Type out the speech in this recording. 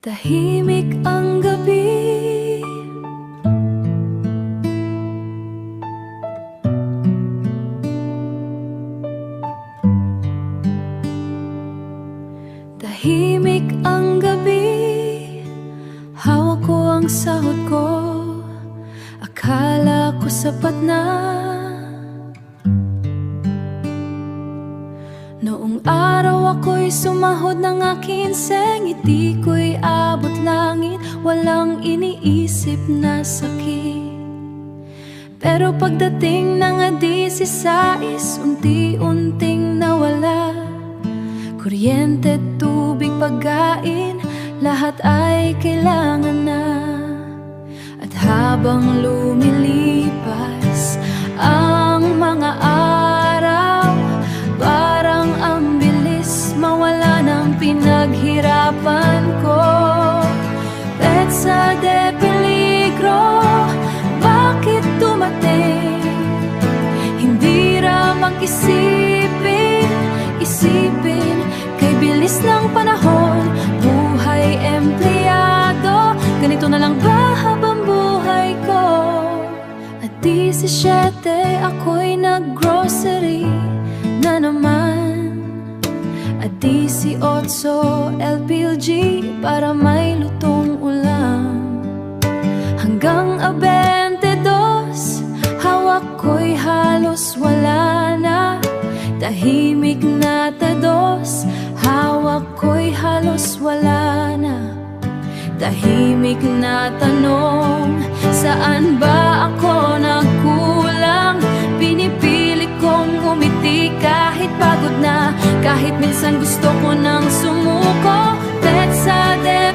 Tahimik ang gabi, tahimik ang gabi. Hawak ko ang sahod ko, akala ko sapat na. Noong araw ako'y sumahod ng aking ngiti ko'y abot langit, walang iniisip na sakit. Pero pagdating ng 16, unti-unting nawala. Kuryente, tubig, pagkain, lahat ay kailangan na. At habang lumilipas ang mga araw, parang ang bilis mawala ng pinaghirapan ko. Petsa de peligro, bakit dumating? Hindi ramang isipin, kay bilis ng panahon. Buhay empleyado, ganito na lang ba habang buhay ko? At 17 ako'y nag-grocery na naman. At 18 LPG para may lutong ulam. Hanggang 22 hawak ko'y halos wala na. Tahimik na tados, hawak ko'y halos wala na. Tahimik na tanong, saan ba ako nagkulang? Pinipili kong umiti kahit pagod na, kahit minsan gusto ko nang sumuko. Petsa de